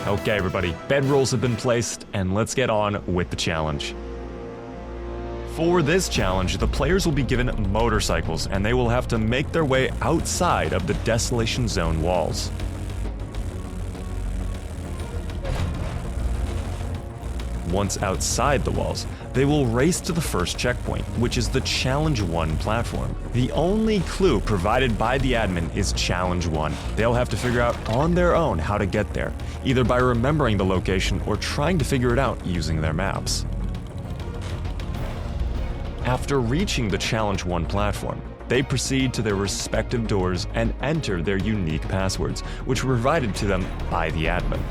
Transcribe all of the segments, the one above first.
Okay, everybody, bedrolls have been placed, and let's get on with the challenge. For this challenge, the players will be given motorcycles, and they will have to make their way outside of the Desolation Zone walls. Once outside the walls, they will race to the first checkpoint, which is the Challenge 1 platform. The only clue provided by the admin is Challenge 1. They'll have to figure out on their own how to get there, either by remembering the location or trying to figure it out using their maps. After reaching the Challenge 1 platform, they proceed to their respective doors and enter their unique passwords, which were provided to them by the admin.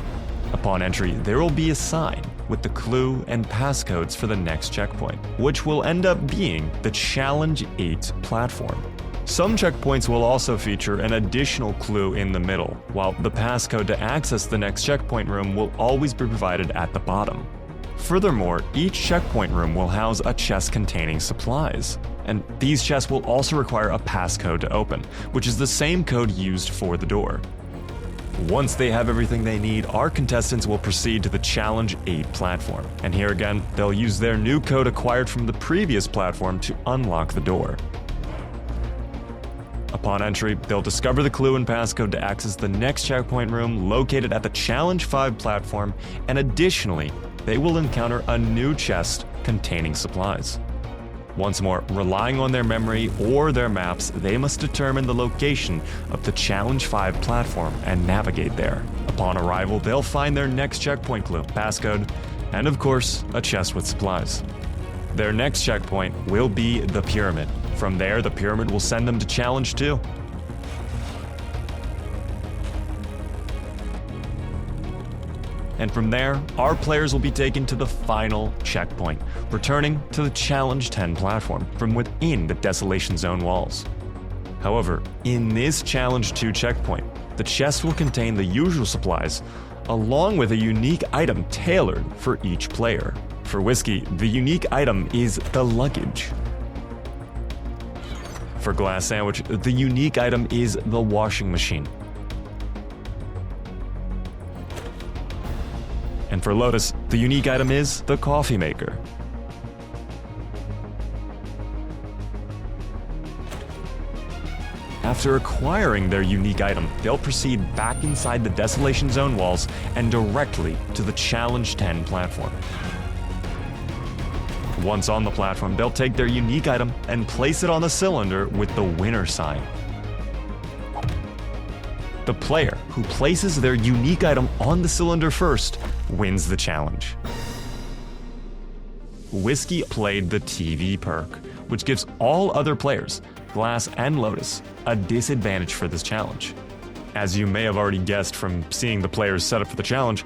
Upon entry, there will be a sign with the clue and passcodes for the next checkpoint, which will end up being the Challenge 8 platform. Some checkpoints will also feature an additional clue in the middle, while the passcode to access the next checkpoint room will always be provided at the bottom. Furthermore, each checkpoint room will house a chest containing supplies, and these chests will also require a passcode to open, which is the same code used for the door. Once they have everything they need, our contestants will proceed to the Challenge 8 platform, and here again, they'll use their new code acquired from the previous platform to unlock the door. Upon entry, they'll discover the clue and passcode to access the next checkpoint room located at the Challenge 5 platform, and additionally, they will encounter a new chest containing supplies. Once more, relying on their memory or their maps, they must determine the location of the Challenge 5 platform and navigate there. Upon arrival, they'll find their next checkpoint clue, passcode, and of course, a chest with supplies. Their next checkpoint will be the pyramid. From there, the pyramid will send them to Challenge 2. And from there, our players will be taken to the final checkpoint, returning to the Challenge 10 platform from within the Desolation Zone walls. However, in this Challenge 2 checkpoint, the chest will contain the usual supplies, along with a unique item tailored for each player. For Whiskey, the unique item is the luggage. For Glass Sandwich, the unique item is the washing machine. And for Lotus, the unique item is the coffee maker. After acquiring their unique item, they'll proceed back inside the Desolation Zone walls and directly to the Challenge 10 platform. Once on the platform, they'll take their unique item and place it on the cylinder with the winner sign. The player who places their unique item on the cylinder first wins the challenge. Whiskey played the TV perk, which gives all other players, Glass and Lotus, a disadvantage for this challenge. As you may have already guessed from seeing the players set up for the challenge,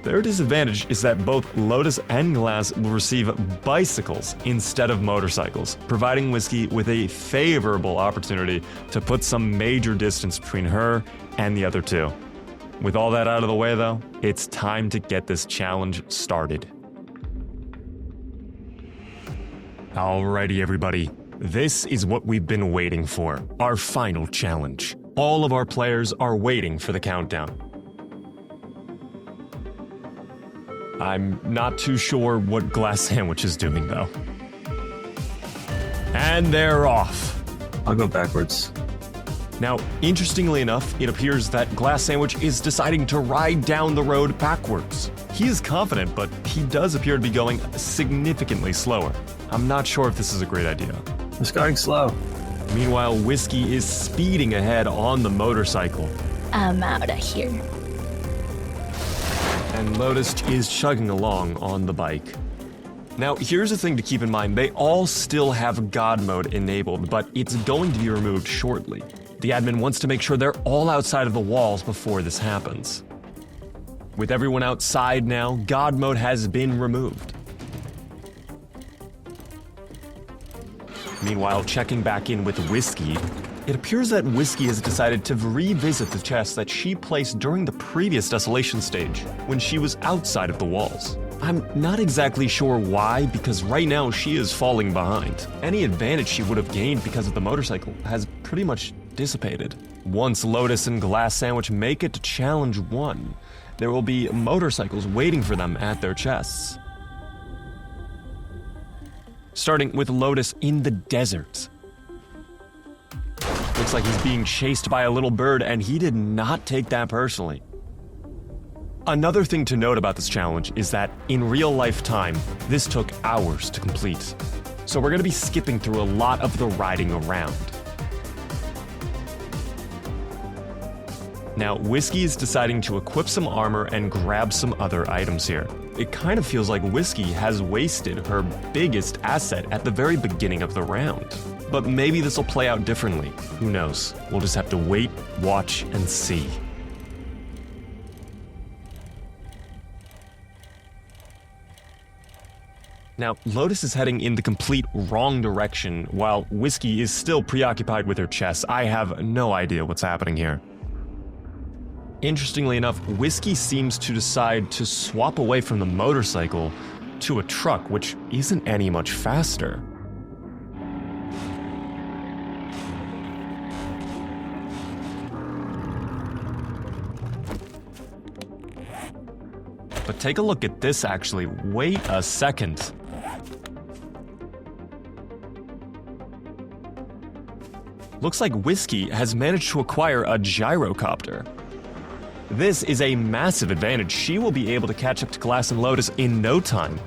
their disadvantage is that both Lotus and Glass will receive bicycles instead of motorcycles, providing Whiskey with a favorable opportunity to put some major distance between her and the other two. With all that out of the way though, it's time to get this challenge started. Alrighty everybody, this is what we've been waiting for, our final challenge. All of our players are waiting for the countdown. I'm not too sure what Glass Sandwich is doing though. And they're off. I'll go backwards. Now, interestingly enough, it appears that Glass Sandwich is deciding to ride down the road backwards. He is confident, but he does appear to be going significantly slower. I'm not sure if this is a great idea. It's going slow. Meanwhile, Whiskey is speeding ahead on the motorcycle. I'm out of here. And Lotus is chugging along on the bike. Now, here's the thing to keep in mind. They all still have God mode enabled, but it's going to be removed shortly. The admin wants to make sure they're all outside of the walls before this happens. With everyone outside now, God mode has been removed. Meanwhile, checking back in with Whiskey, it appears that Whiskey has decided to revisit the chest that she placed during the previous Desolation stage, when she was outside of the walls. I'm not exactly sure why, because right now she is falling behind. Any advantage she would have gained because of the motorcycle has pretty much dissipated. Once Lotus and Glass Sandwich make it to Challenge 1, there will be motorcycles waiting for them at their chests. Starting with Lotus in the desert. Looks like he's being chased by a little bird, and he did not take that personally. Another thing to note about this challenge is that in real life time, this took hours to complete. So we're going to be skipping through a lot of the riding around. Now, Whiskey is deciding to equip some armor and grab some other items here. It kind of feels like Whiskey has wasted her biggest asset at the very beginning of the round. But maybe this will play out differently. Who knows? We'll just have to wait, watch, and see. Now, Lotus is heading in the complete wrong direction, while Whiskey is still preoccupied with her chest. I have no idea what's happening here. Interestingly enough, Whiskey seems to decide to swap away from the motorcycle to a truck, which isn't any much faster. But take a look at this actually. Wait a second. Looks like Whiskey has managed to acquire a gyrocopter. This is a massive advantage. She will be able to catch up to Glass and Lotus in no time.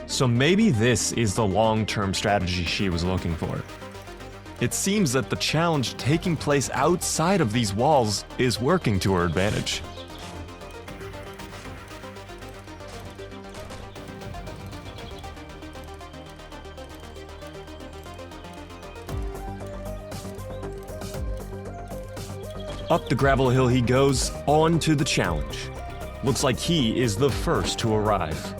So maybe this is the long-term strategy she was looking for. It seems that the challenge taking place outside of these walls is working to her advantage. Up the gravel hill he goes, on to the challenge. Looks like he is the first to arrive.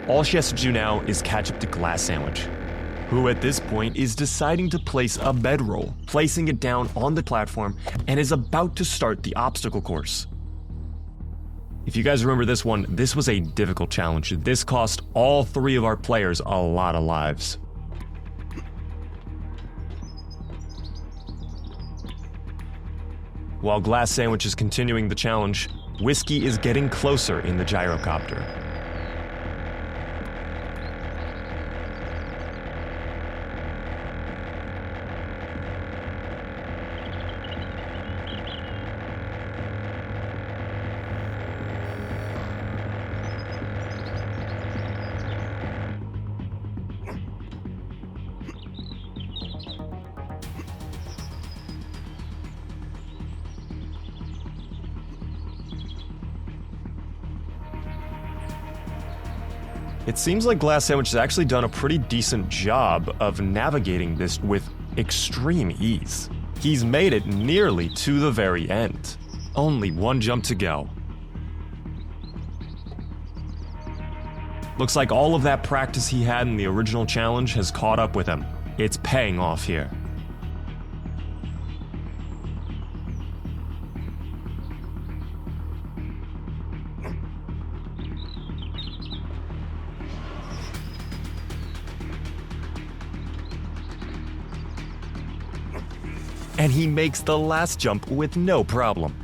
All she has to do now is catch up to Glass Sandwich, who at this point is deciding to place a bedroll, placing it down on the platform, and is about to start the obstacle course. If you guys remember this one, this was a difficult challenge. This cost all three of our players a lot of lives. While Glass Sandwich is continuing the challenge, Whiskey is getting closer in the gyrocopter. It seems like Glass Sandwich has actually done a pretty decent job of navigating this with extreme ease. He's made it nearly to the very end. Only one jump to go. Looks like all of that practice he had in the original challenge has caught up with him. It's paying off here. And he makes the last jump with no problem.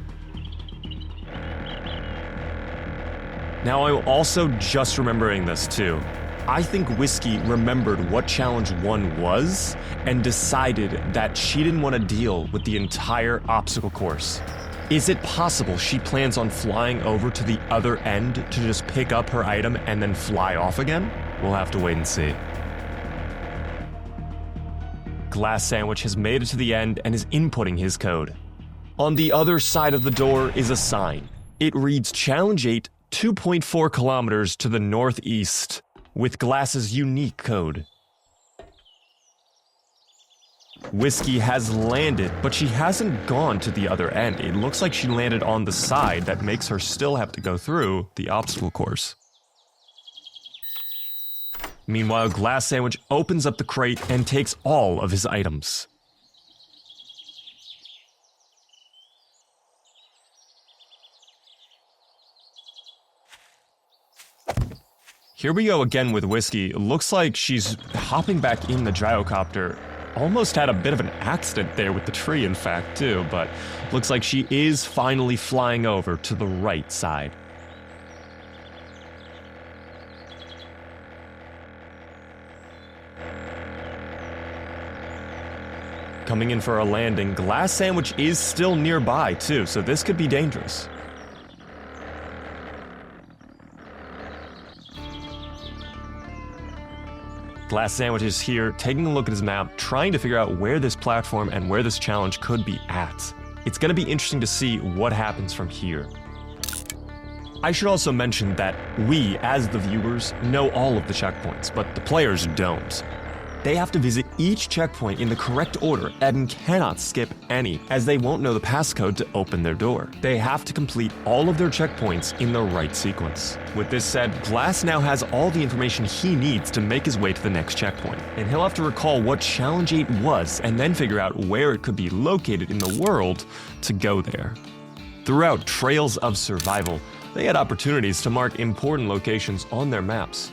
Now I'm also just remembering this too. I think Whiskey remembered what Challenge 1 was and decided that she didn't want to deal with the entire obstacle course. Is it possible she plans on flying over to the other end to just pick up her item and then fly off again? We'll have to wait and see. Glass Sandwich has made it to the end and is inputting his code. On the other side of the door is a sign. It reads Challenge 8, 2.4 kilometers to the northeast, with Glass's unique code. Whiskey has landed, but she hasn't gone to the other end. It looks like she landed on the side that makes her still have to go through the obstacle course. Meanwhile, Glass Sandwich opens up the crate and takes all of his items. Here we go again with Whiskey. Looks like she's hopping back in the gyrocopter. Almost had a bit of an accident there with the tree, in fact, too, but looks like she is finally flying over to the right side. Coming in for a landing, Glass Sandwich is still nearby, too, so this could be dangerous. Glass Sandwich is here, taking a look at his map, trying to figure out where this platform and where this challenge could be at. It's going to be interesting to see what happens from here. I should also mention that we, as the viewers, know all of the checkpoints, but the players don't. They have to visit each checkpoint in the correct order and cannot skip any, as they won't know the passcode to open their door. They have to complete all of their checkpoints in the right sequence. With this said, Glass now has all the information he needs to make his way to the next checkpoint, and he'll have to recall what Challenge 8 was and then figure out where it could be located in the world to go there. Throughout Trails of Survival, they had opportunities to mark important locations on their maps.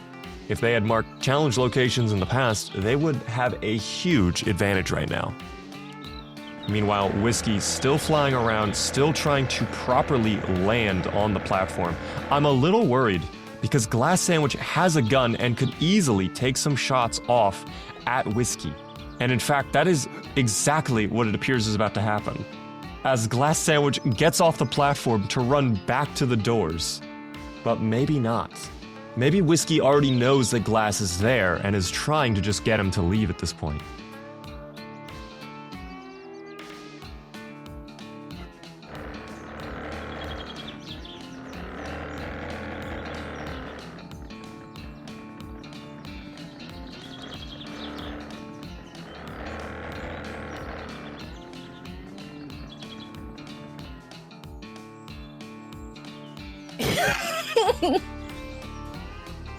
If they had marked challenge locations in the past, they would have a huge advantage right now. Meanwhile, Whiskey's still flying around, still trying to properly land on the platform. I'm a little worried because Glass Sandwich has a gun and could easily take some shots off at Whiskey. And in fact, that is exactly what it appears is about to happen, as Glass Sandwich gets off the platform to run back to the doors. But maybe not. Maybe Whiskey already knows that Glass is there and is trying to just get him to leave at this point.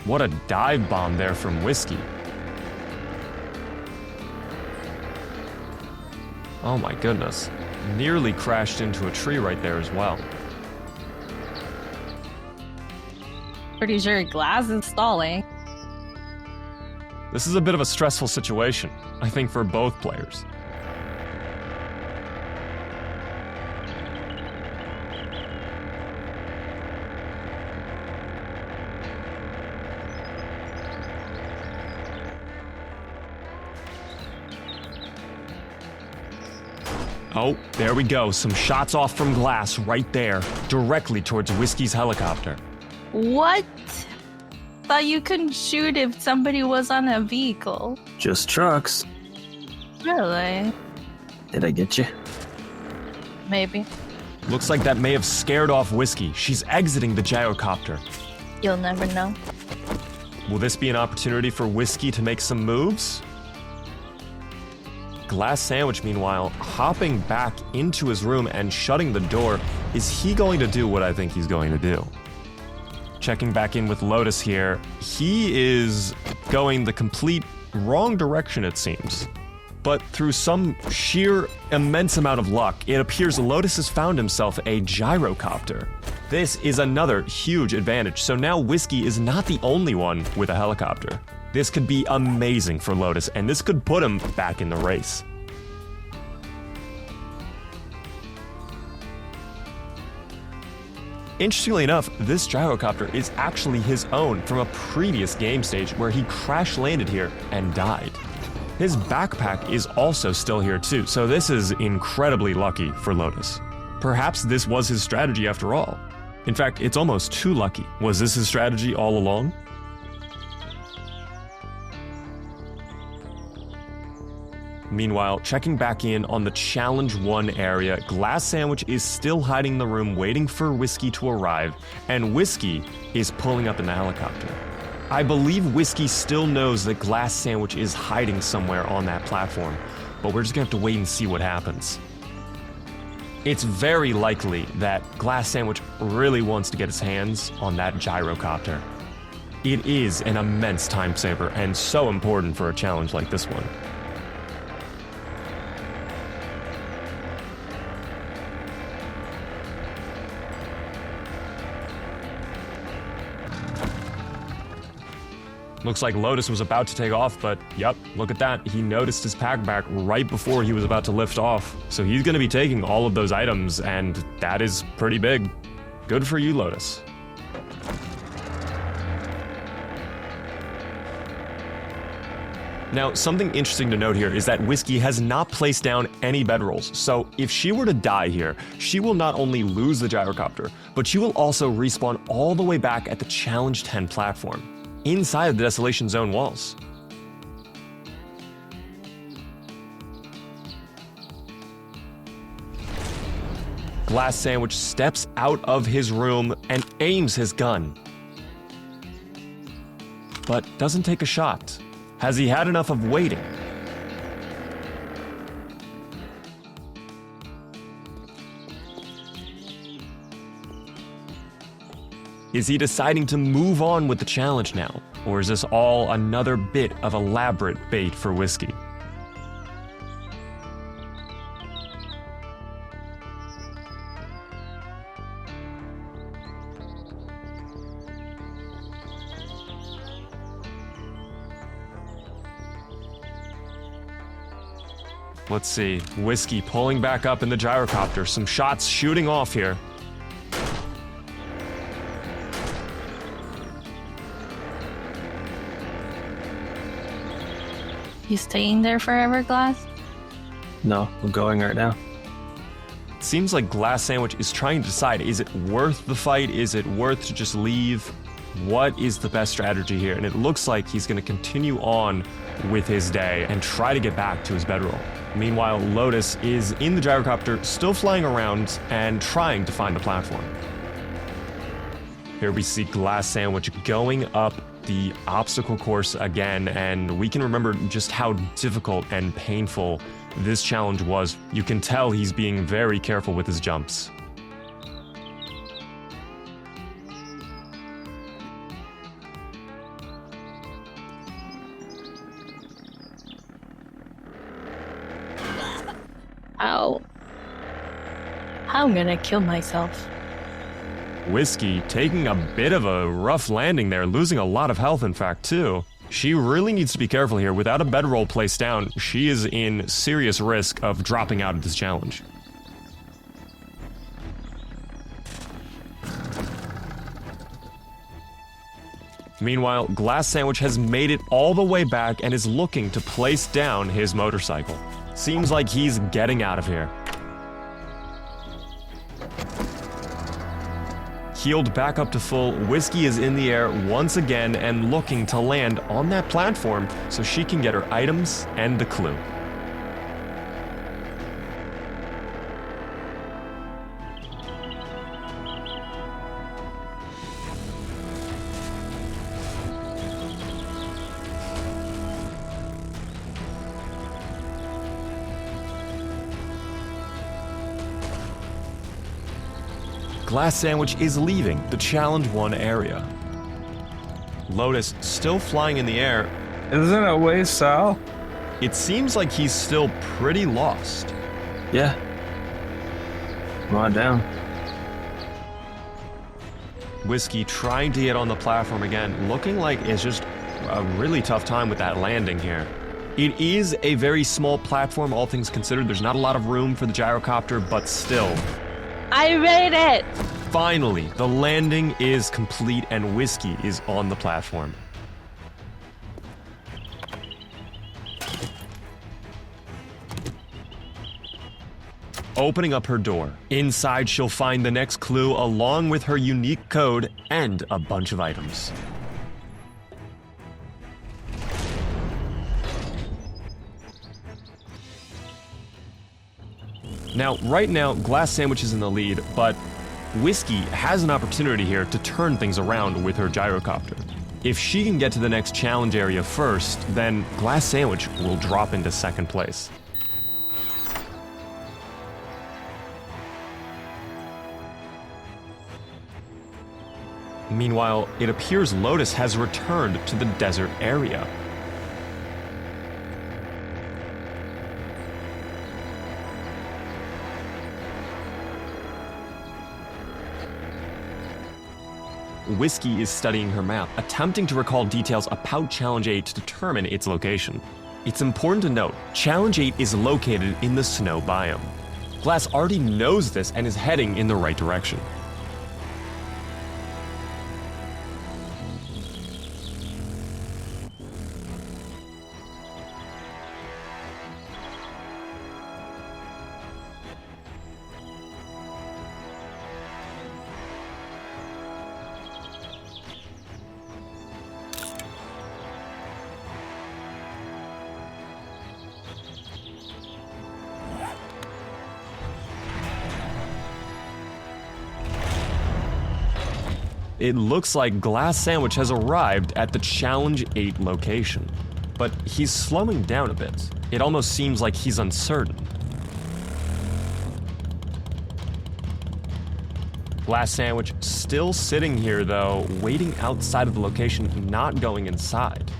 What a dive bomb there from Whiskey. Oh my goodness. Nearly crashed into a tree right there as well. Pretty sure Glass is stalling. This is a bit of a stressful situation, I think, for both players. Oh, there we go. Some shots off from Glass right there, directly towards Whiskey's helicopter. What? Thought you couldn't shoot if somebody was on a vehicle. Just trucks. Really? Did I get you? Maybe. Looks like that may have scared off Whiskey. She's exiting the gyrocopter. You'll never know. Will this be an opportunity for Whiskey to make some moves? Glass Sandwich, meanwhile, hopping back into his room and shutting the door. Is he going to do what I think he's going to do? Checking back in with Lotus here. He is going the complete wrong direction, it seems. But through some sheer immense amount of luck, it appears Lotus has found himself a gyrocopter. This is another huge advantage, so now Whiskey is not the only one with a helicopter. This could be amazing for Lotus, and this could put him back in the race. Interestingly enough, this gyrocopter is actually his own from a previous game stage where he crash landed here and died. His backpack is also still here too, so this is incredibly lucky for Lotus. Perhaps this was his strategy after all. In fact, it's almost too lucky. Was this his strategy all along? Meanwhile, checking back in on the Challenge 1 area, Glass Sandwich is still hiding in the room waiting for Whiskey to arrive, and Whiskey is pulling up in the helicopter. I believe Whiskey still knows that Glass Sandwich is hiding somewhere on that platform, but we're just gonna have to wait and see what happens. It's very likely that Glass Sandwich really wants to get his hands on that gyrocopter. It is an immense time saver and so important for a challenge like this one. Looks like Lotus was about to take off, but yep, look at that. He noticed his packback right before he was about to lift off. So he's going to be taking all of those items, and that is pretty big. Good for you, Lotus. Now, something interesting to note here is that Whiskey has not placed down any bedrolls, so if she were to die here, she will not only lose the gyrocopter, but she will also respawn all the way back at the Challenge 10 platform, inside of the Desolation Zone walls. Glass Sandwich steps out of his room and aims his gun, but doesn't take a shot. Has he had enough of waiting? Is he deciding to move on with the challenge now? Or is this all another bit of elaborate bait for Whiskey? Let's see. Whiskey pulling back up in the gyrocopter. Some shots shooting off here. You staying there forever, Glass? No, I'm going right now. It seems like Glass Sandwich is trying to decide, is it worth the fight? Is it worth to just leave? What is the best strategy here? And it looks like he's going to continue on with his day and try to get back to his bedroll. Meanwhile, Lotus is in the gyrocopter, still flying around and trying to find the platform. Here we see Glass Sandwich going up the obstacle course again, and we can remember just how difficult and painful this challenge was. You can tell he's being very careful with his jumps. Ow. I'm gonna kill myself. Whiskey taking a bit of a rough landing there, losing a lot of health in fact too. She really needs to be careful here. Without a bedroll placed down, she is in serious risk of dropping out of this challenge. Meanwhile, Glass Sandwich has made it all the way back and is looking to place down his motorcycle. Seems like he's getting out of here. Healed back up to full, Whiskey is in the air once again and looking to land on that platform so she can get her items and the clue. Glass Sandwich is leaving the Challenge 1 area. Lotus still flying in the air. Isn't it way south? It seems like he's still pretty lost. Yeah. Come on down. Whiskey trying to get on the platform again, looking like it's just a really tough time with that landing here. It is a very small platform, all things considered. There's not a lot of room for the gyrocopter, but still. I made it! Finally, the landing is complete and Whiskey is on the platform. Opening up her door. Inside, she'll find the next clue along with her unique code and a bunch of items. Now, right now, Glass Sandwich is in the lead, but Whiskey has an opportunity here to turn things around with her gyrocopter. If she can get to the next challenge area first, then Glass Sandwich will drop into second place. Meanwhile, it appears Lotus has returned to the desert area. Whiskey is studying her map, attempting to recall details about Challenge 8 to determine its location. It's important to note, Challenge 8 is located in the snow biome. Glass already knows this and is heading in the right direction. It looks like Glass Sandwich has arrived at the Challenge 8 location, but he's slowing down a bit. It almost seems like he's uncertain. Glass Sandwich still sitting here though, waiting outside of the location, not going inside.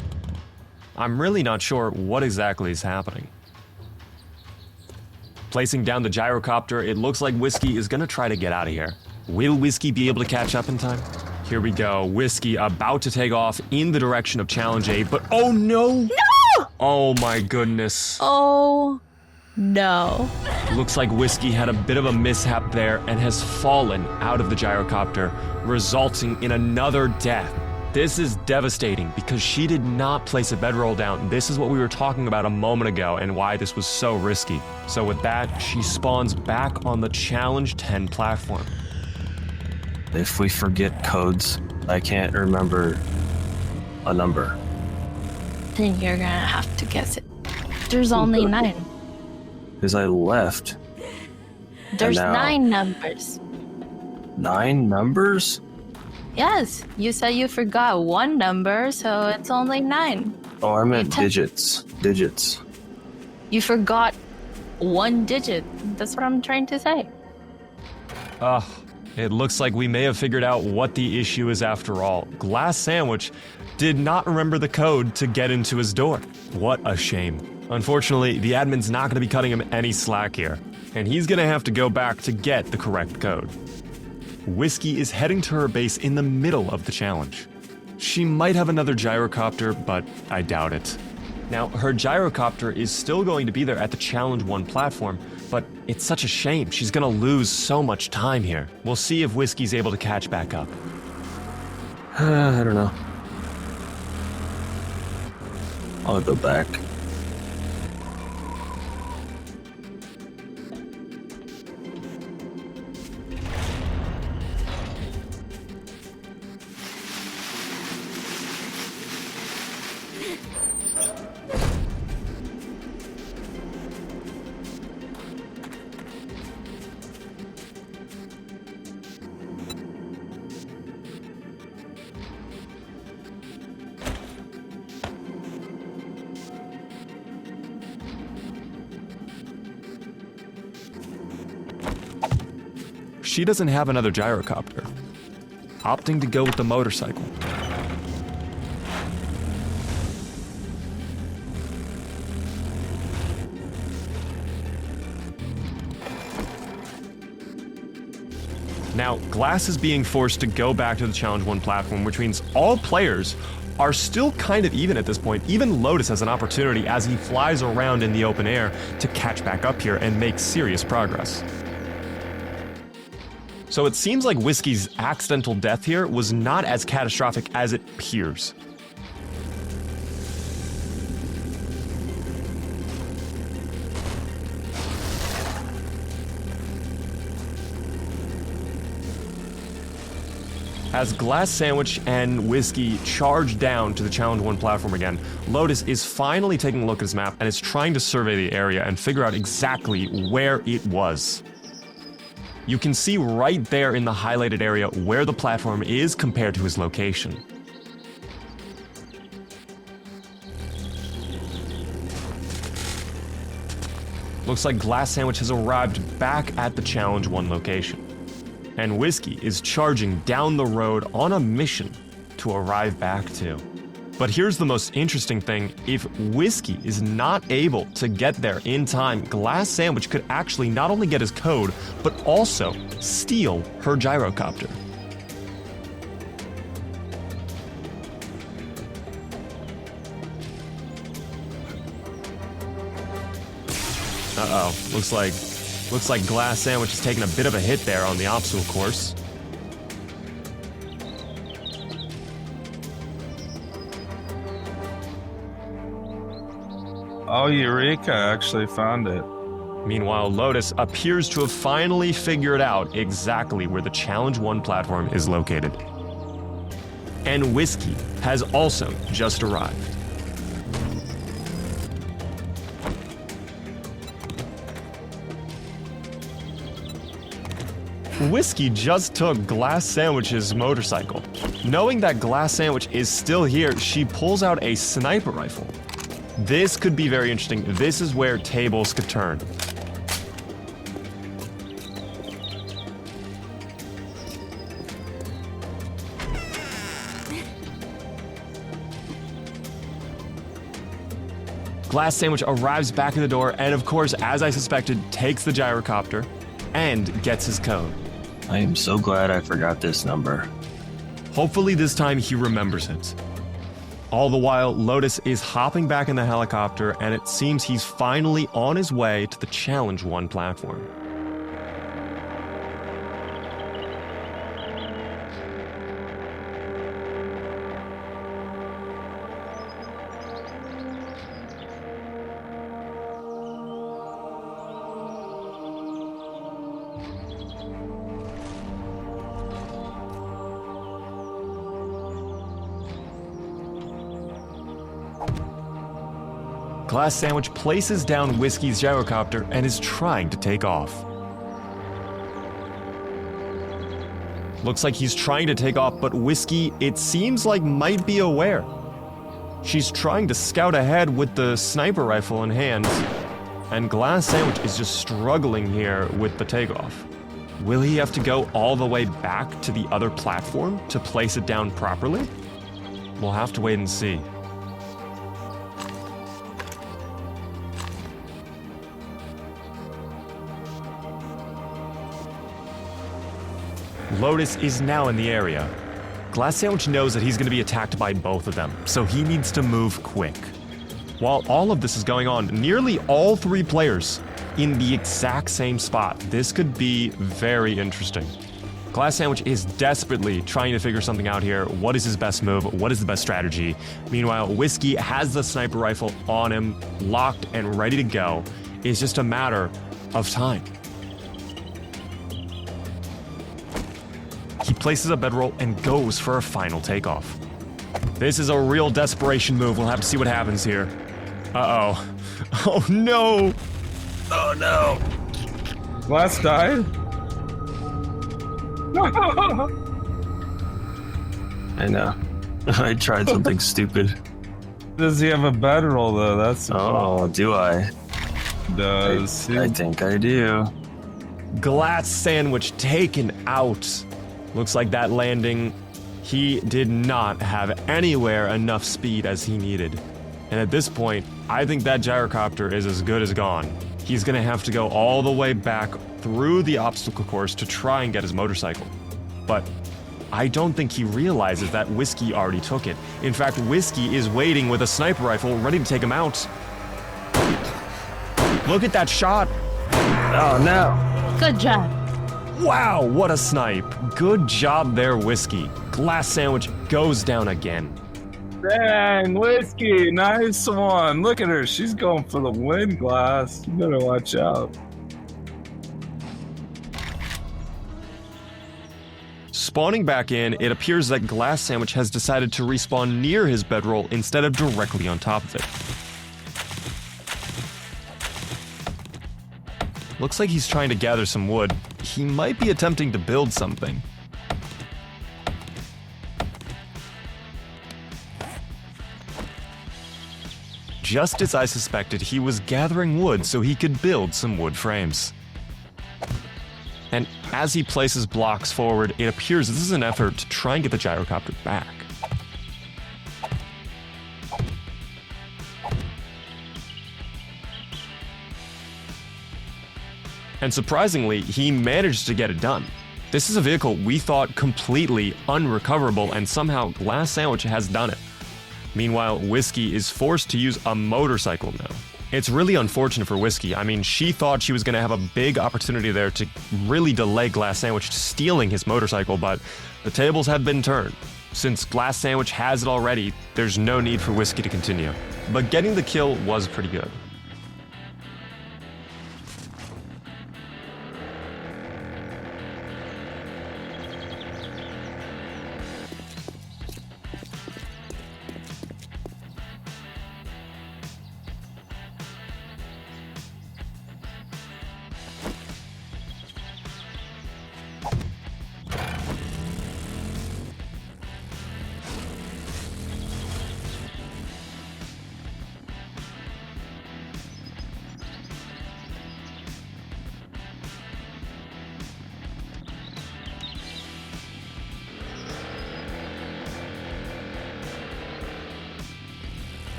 I'm really not sure what exactly is happening. Placing down the gyrocopter, it looks like Whiskey is gonna try to get out of here. Will Whiskey be able to catch up in time? Here we go, Whiskey about to take off in the direction of Challenge 8, but oh no! No! Oh my goodness. Oh no. Looks like Whiskey had a bit of a mishap there and has fallen out of the gyrocopter, resulting in another death. This is devastating because she did not place a bedroll down. This is what we were talking about a moment ago and why this was so risky. So with that, she spawns back on the Challenge 10 platform. If we forget codes, I can't remember a number. Then you're gonna have to guess it. There's only 9. Because I left. There's now- 9 numbers. 9 numbers? Yes, you said you forgot 1 number, so it's only 9. Oh, I meant You digits. Digits. You forgot 1 digit. That's what I'm trying to say. It looks like we may have figured out what the issue is after all. Glass Sandwich did not remember the code to get into his door. What a shame. Unfortunately, the admin's not going to be cutting him any slack here, and he's going to have to go back to get the correct code. Whiskey is heading to her base in the middle of the challenge. She might have another gyrocopter, but I doubt it. Now, her gyrocopter is still going to be there at the Challenge 1 platform, but it's such a shame. She's gonna lose so much time here. We'll see if Whiskey's able to catch back up. I don't know. I'll go back. She doesn't have another gyrocopter, opting to go with the motorcycle. Now, Glass is being forced to go back to the Challenge 1 platform, which means all players are still kind of even at this point. Even Lotus has an opportunity as he flies around in the open air to catch back up here and make serious progress. So it seems like Whiskey's accidental death here was not as catastrophic as it appears. As Glass Sandwich and Whiskey charge down to the Challenge 1 platform again, Lotus is finally taking a look at his map and is trying to survey the area and figure out exactly where it was. You can see right there in the highlighted area where the platform is compared to his location. Looks like Glass Sandwich has arrived back at the Challenge 1 location. And Whiskey is charging down the road on a mission to arrive back to. But here's the most interesting thing. If Whiskey is not able to get there in time, Glass Sandwich could actually not only get his code, but also steal her gyrocopter. Uh-oh. Looks like Glass Sandwich is taking a bit of a hit there on the obstacle course. Oh, Eureka, I actually found it. Meanwhile, Lotus appears to have finally figured out exactly where the Challenge 1 platform is located. And Whiskey has also just arrived. Whiskey just took Glass Sandwich's motorcycle. Knowing that Glass Sandwich is still here, she pulls out a sniper rifle. This could be very interesting. This is where tables could turn. Glass Sandwich arrives back at the door and, of course, as I suspected, takes the gyrocopter and gets his code. I am so glad I forgot this number. Hopefully this time he remembers it. All the while, Lotus is hopping back in the helicopter, and it seems he's finally on his way to the Challenge 1 platform. Glass Sandwich places down Whiskey's gyrocopter and is trying to take off. Looks like he's trying to take off, but Whiskey, it seems like, might be aware. She's trying to scout ahead with the sniper rifle in hand, and Glass Sandwich is just struggling here with the takeoff. Will he have to go all the way back to the other platform to place it down properly? We'll have to wait and see. Lotus is now in the area. Glass Sandwich knows that he's going to be attacked by both of them, so he needs to move quick. While all of this is going on, nearly all three players in the exact same spot. This could be very interesting. Glass Sandwich is desperately trying to figure something out here. What is his best move? What is the best strategy? Meanwhile, Whiskey has the sniper rifle on him, locked and ready to go. It's just a matter of time. He places a bedroll and goes for a final takeoff. This is a real desperation move. We'll have to see what happens here. Uh-oh. Oh, no! Oh, no! Glass died? I know. I tried something stupid. Does he have a bedroll, though? That's Oh, do I? Does he? I think I do. Glass Sandwich taken out. Looks like that landing, he did not have anywhere enough speed as he needed. And at this point, I think that gyrocopter is as good as gone. He's gonna have to go all the way back through the obstacle course to try and get his motorcycle. But I don't think he realizes that Whiskey already took it. In fact, Whiskey is waiting with a sniper rifle ready to take him out. Look at that shot. Oh, no. Good job. Wow, what a snipe. Good job there, Whiskey. Glass Sandwich goes down again. Dang, Whiskey, nice one. Look at her. She's going for the win, Glass. You better watch out. Spawning back in, it appears that Glass Sandwich has decided to respawn near his bedroll instead of directly on top of it. Looks like he's trying to gather some wood. He might be attempting to build something. Just as I suspected, he was gathering wood so he could build some wood frames. And as he places blocks forward, it appears this is an effort to try and get the gyrocopter back. And surprisingly, he managed to get it done. This is a vehicle we thought completely unrecoverable, and somehow Glass Sandwich has done it. Meanwhile, Whiskey is forced to use a motorcycle now. It's really unfortunate for Whiskey. I mean, she thought she was going to have a big opportunity there to really delay Glass Sandwich stealing his motorcycle, but the tables have been turned. Since Glass Sandwich has it already, there's no need for Whiskey to continue. But getting the kill was pretty good.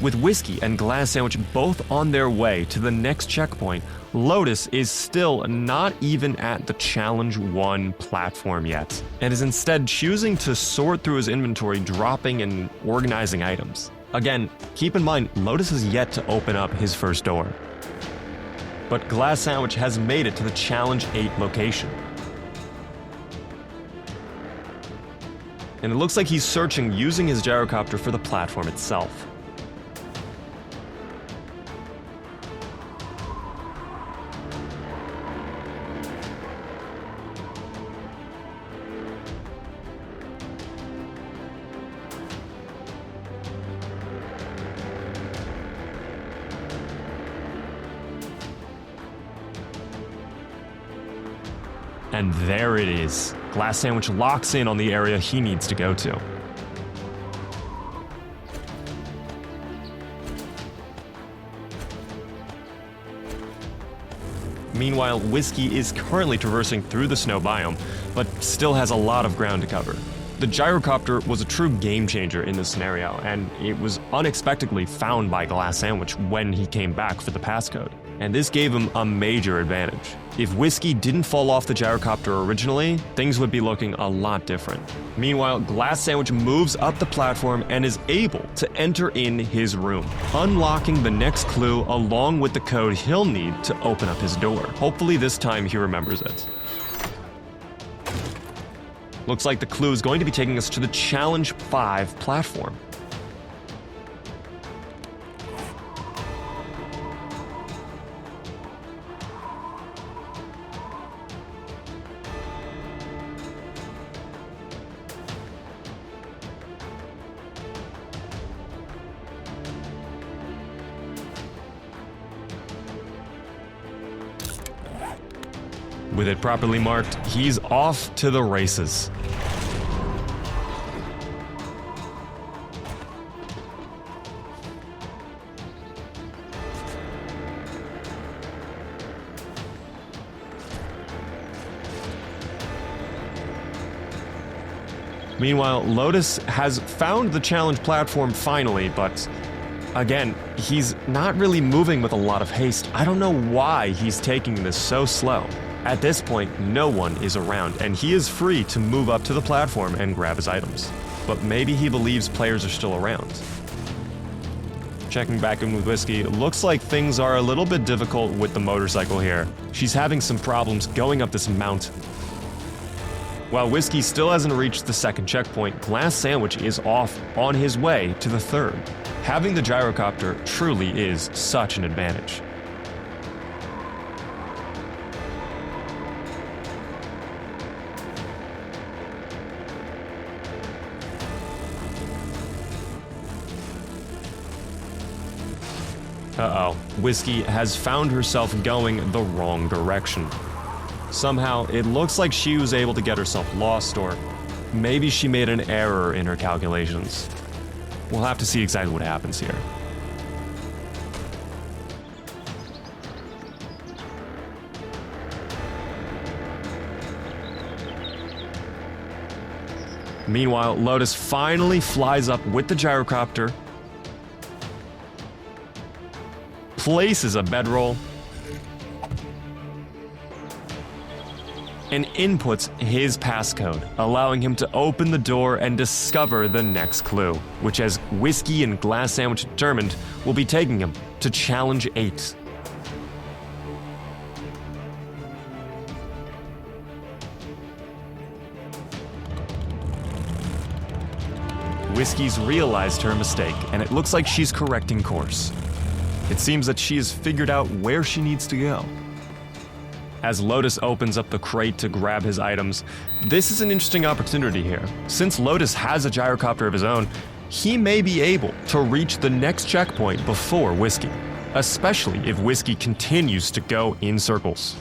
With Whiskey and Glass Sandwich both on their way to the next checkpoint, Lotus is still not even at the Challenge 1 platform yet, and is instead choosing to sort through his inventory, dropping and organizing items. Again, keep in mind, Lotus has yet to open up his first door. But Glass Sandwich has made it to the Challenge 8 location. And it looks like he's searching using his gyrocopter for the platform itself. And there it is. Glass Sandwich locks in on the area he needs to go to. Meanwhile, Whiskey is currently traversing through the snow biome, but still has a lot of ground to cover. The gyrocopter was a true game changer in this scenario, and it was unexpectedly found by Glass Sandwich when he came back for the passcode. And this gave him a major advantage. If Whiskey didn't fall off the gyrocopter originally, things would be looking a lot different. Meanwhile, Glass Sandwich moves up the platform and is able to enter in his room, unlocking the next clue along with the code he'll need to open up his door. Hopefully this time he remembers it. Looks like the clue is going to be taking us to the Challenge 5 platform. With it properly marked, he's off to the races. Meanwhile, Lotus has found the challenge platform finally, but again, he's not really moving with a lot of haste. I don't know why he's taking this so slow. At this point, no one is around, and he is free to move up to the platform and grab his items. But maybe he believes players are still around. Checking back in with Whiskey, it looks like things are a little bit difficult with the motorcycle here. She's having some problems going up this mountain. While Whiskey still hasn't reached the second checkpoint, Glass Sandwich is off on his way to the third. Having the gyrocopter truly is such an advantage. Uh-oh, Whiskey has found herself going the wrong direction. Somehow, it looks like she was able to get herself lost, or maybe she made an error in her calculations. We'll have to see exactly what happens here. Meanwhile, Lotus finally flies up with the gyrocopter, places a bedroll, and inputs his passcode, allowing him to open the door and discover the next clue, which, as Whiskey and Glass Sandwich determined, will be taking him to Challenge 8. Whiskey's realized her mistake, and it looks like she's correcting course. It seems that she has figured out where she needs to go. As Lotus opens up the crate to grab his items, this is an interesting opportunity here. Since Lotus has a gyrocopter of his own, he may be able to reach the next checkpoint before Whiskey, especially if Whiskey continues to go in circles.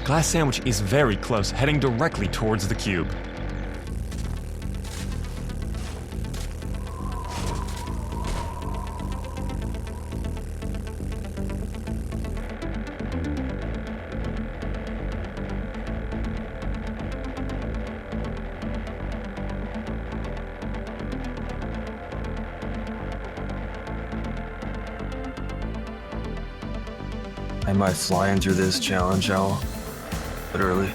Glass Sandwich is very close, heading directly towards the cube. I might fly into this challenge, Al. Literally.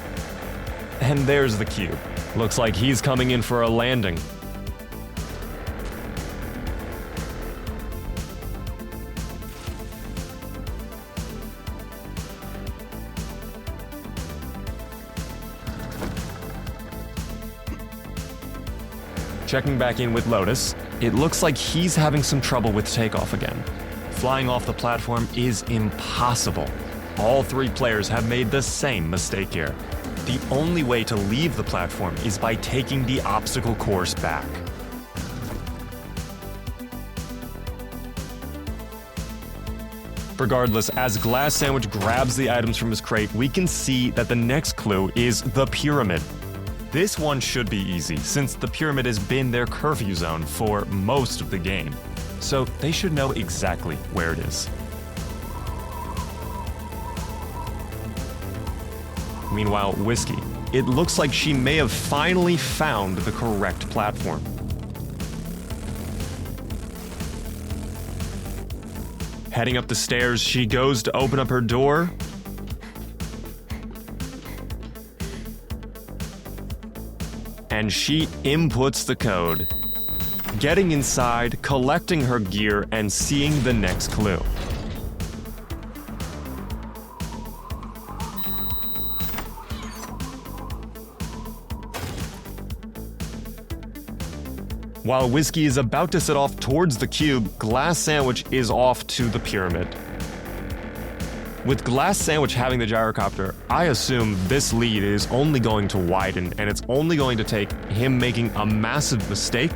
And there's the cube. Looks like he's coming in for a landing. Checking back in with Lotus, it looks like he's having some trouble with takeoff again. Flying off the platform is impossible. All three players have made the same mistake here. The only way to leave the platform is by taking the obstacle course back. Regardless, as Glass Sandwich grabs the items from his crate, we can see that the next clue is the pyramid. This one should be easy, since the pyramid has been their curfew zone for most of the game. So they should know exactly where it is. Meanwhile, Whiskey, it looks like she may have finally found the correct platform. Heading up the stairs, she goes to open up her door. And she inputs the code. Getting inside, collecting her gear, and seeing the next clue. While Whiskey is about to set off towards the cube, Glass Sandwich is off to the pyramid. With Glass Sandwich having the gyrocopter, I assume this lead is only going to widen, and it's only going to take him making a massive mistake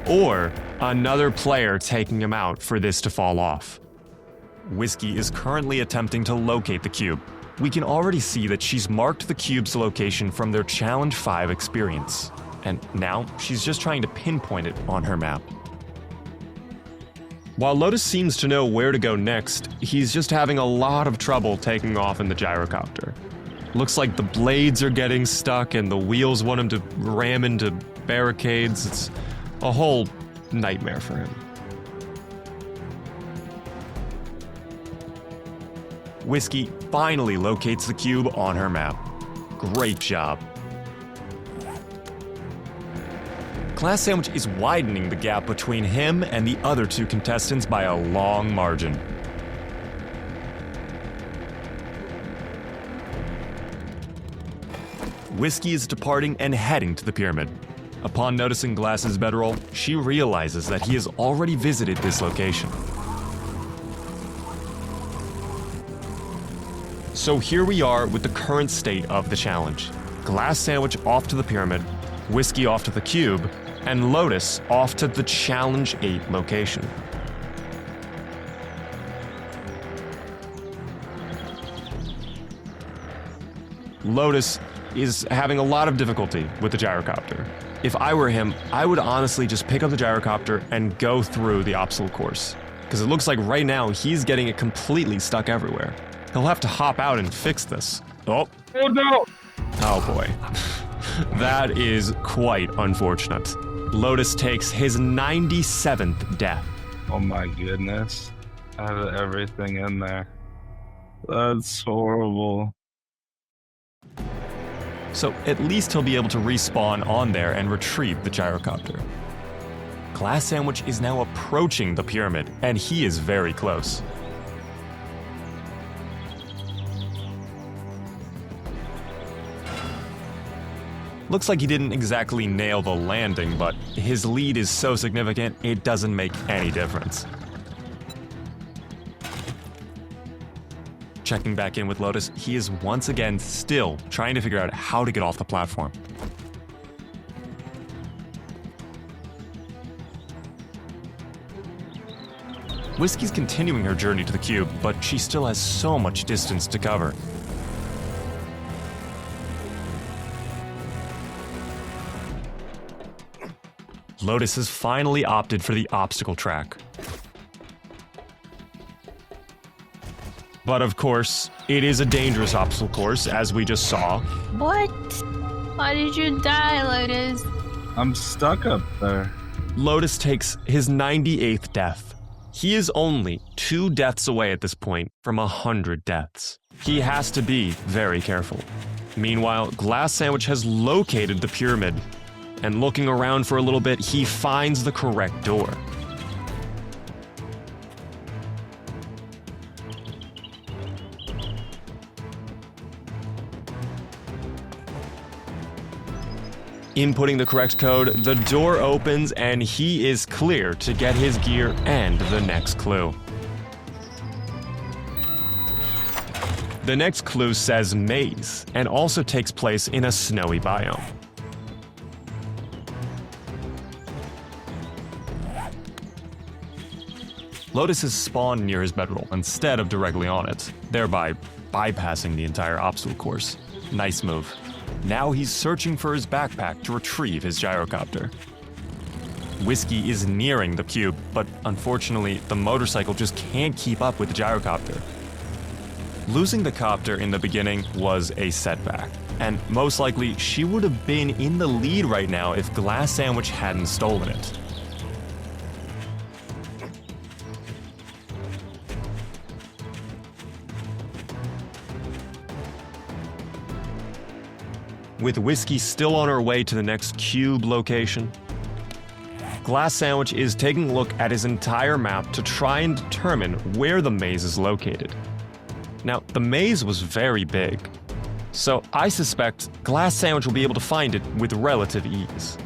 or another player taking him out for this to fall off. Whiskey is currently attempting to locate the cube. We can already see that she's marked the cube's location from their Challenge 5 experience, and now she's just trying to pinpoint it on her map. While Lotus seems to know where to go next, he's just having a lot of trouble taking off in the gyrocopter. Looks like the blades are getting stuck and the wheels want him to ram into barricades. It's a whole nightmare for him. Whiskey finally locates the cube on her map. Great job. Glass Sandwich is widening the gap between him and the other two contestants by a long margin. Whiskey is departing and heading to the pyramid. Upon noticing Glass's bedroll, she realizes that he has already visited this location. So here we are with the current state of the challenge. Glass Sandwich off to the pyramid, Whiskey off to the cube, and Lotus off to the Challenge 8 location. Lotus is having a lot of difficulty with the gyrocopter. If I were him, I would honestly just pick up the gyrocopter and go through the obstacle course, because it looks like right now he's getting it completely stuck everywhere. He'll have to hop out and fix this. Oh no! Oh boy. That is quite unfortunate. Lotus takes his 97th death. Oh my goodness. I have everything in there. That's horrible. so at least he'll be able to respawn on there and retrieve the gyrocopter. Glass Sandwich is now approaching the pyramid, and he is very close. Looks like he didn't exactly nail the landing, but his lead is so significant, it doesn't make any difference. Checking back in with Lotus, he is once again still trying to figure out how to get off the platform. Whiskey's continuing her journey to the cube, but she still has so much distance to cover. Lotus has finally opted for the obstacle track. But of course, it is a dangerous obstacle course, as we just saw. What? Why did you die, Lotus? I'm stuck up there. Lotus takes his 98th death. He is only 2 deaths away at this point from 100 deaths. He has to be very careful. Meanwhile, Glass Sandwich has located the pyramid, and looking around for a little bit, he finds the correct door. Inputting the correct code, the door opens and he is clear to get his gear and the next clue. The next clue says maze and also takes place in a snowy biome. Lotus has spawned near his bedroll instead of directly on it, thereby bypassing the entire obstacle course. Nice move. Now he's searching for his backpack to retrieve his gyrocopter. Whiskey is nearing the cube, but unfortunately, the motorcycle just can't keep up with the gyrocopter. Losing the copter in the beginning was a setback, and most likely she would have been in the lead right now if Glass Sandwich hadn't stolen it. With Whiskey still on her way to the next cube location, Glass Sandwich is taking a look at his entire map to try and determine where the maze is located. Now, the maze was very big, so I suspect Glass Sandwich will be able to find it with relative ease.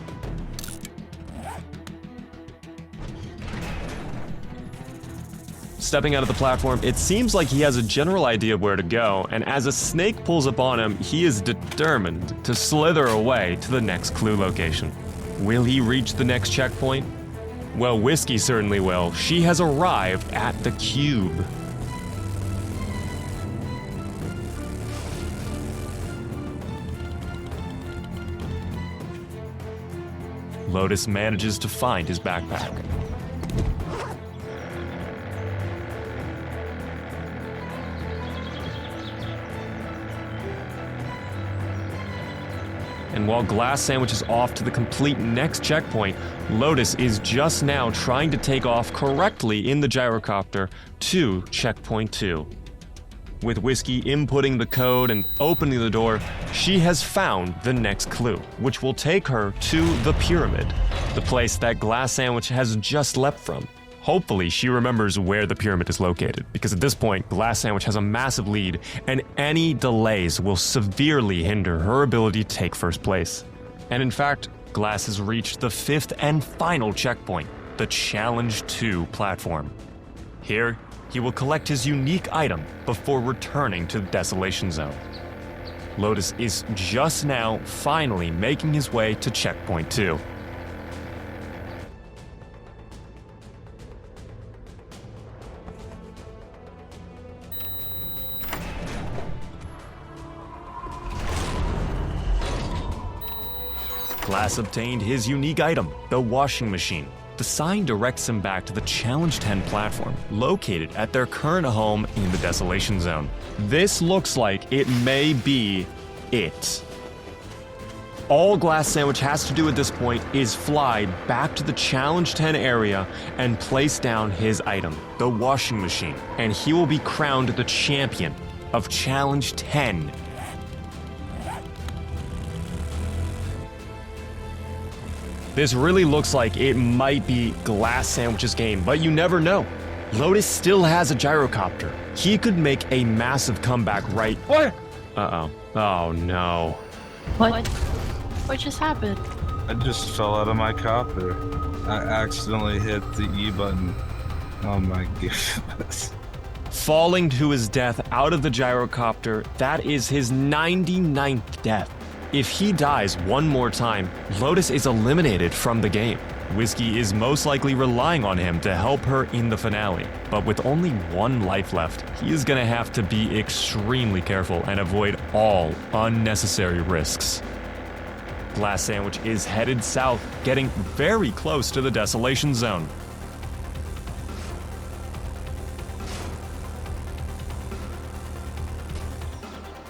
Stepping out of the platform, it seems like he has a general idea of where to go, and as a snake pulls upon him, he is determined to slither away to the next clue location. Will he reach the next checkpoint? Well, Whiskey certainly will. She has arrived at the cube. Lotus manages to find his backpack. And while Glass Sandwich is off to the complete next checkpoint, Lotus is just now trying to take off correctly in the gyrocopter to checkpoint 2. With Whiskey inputting the code and opening the door, she has found the next clue, which will take her to the pyramid, the place that Glass Sandwich has just leapt from. Hopefully, she remembers where the pyramid is located, because at this point, Glass Sandwich has a massive lead, and any delays will severely hinder her ability to take first place. And in fact, Glass has reached the 5th and final checkpoint, the Challenge 2 platform. Here, he will collect his unique item before returning to the Desolation Zone. Lotus is just now finally making his way to checkpoint 2. Glass obtained his unique item, the washing machine. The sign directs him back to the Challenge 10 platform, located at their current home in the Desolation Zone. This looks like it may be it. All Glass Sandwich has to do at this point is fly back to the Challenge 10 area and place down his item, the washing machine, and he will be crowned the champion of Challenge 10. This really looks like it might be Glass Sandwich's game, but you never know. Lotus still has a gyrocopter. He could make a massive comeback right... What? Uh-oh. Oh, no. What just happened? I just fell out of my copter. I accidentally hit the E button. Oh my goodness. Falling to his death out of the gyrocopter, that is his 99th death. If he dies one more time, Lotus is eliminated from the game. Whiskey is most likely relying on him to help her in the finale, but with only one life left, he is going to have to be extremely careful and avoid all unnecessary risks. Glass Sandwich is headed south, getting very close to the Desolation Zone.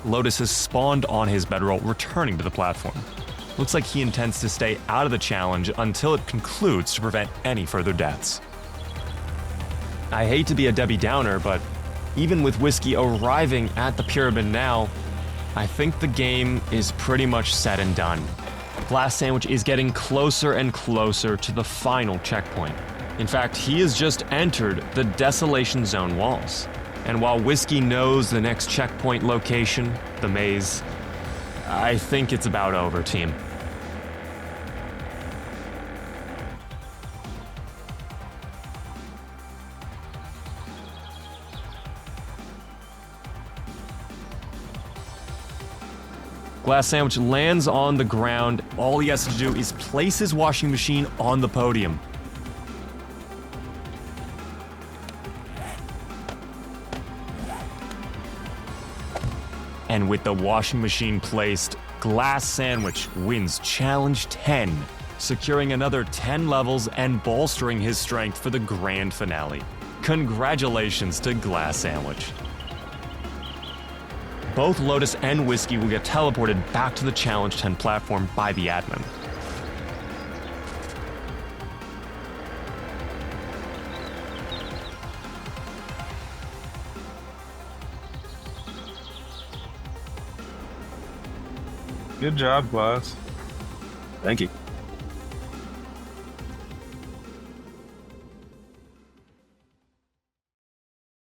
Lotus has spawned on his bedroll, returning to the platform. Looks like he intends to stay out of the challenge until it concludes to prevent any further deaths. I hate to be a Debbie Downer, but even with Whiskey arriving at the pyramid now, I think the game is pretty much said and done. Glass Sandwich is getting closer and closer to the final checkpoint. In fact, he has just entered the Desolation Zone walls. And while Whiskey knows the next checkpoint location, the maze, I think it's about over, team. Glass Sandwich lands on the ground. All he has to do is place his washing machine on the podium. And with the washing machine placed, Glass Sandwich wins Challenge 10, securing another 10 levels and bolstering his strength for the grand finale. Congratulations to Glass Sandwich. Both Lotus and Whiskey will get teleported back to the Challenge 10 platform by the admin. Good job, Glass. Thank you.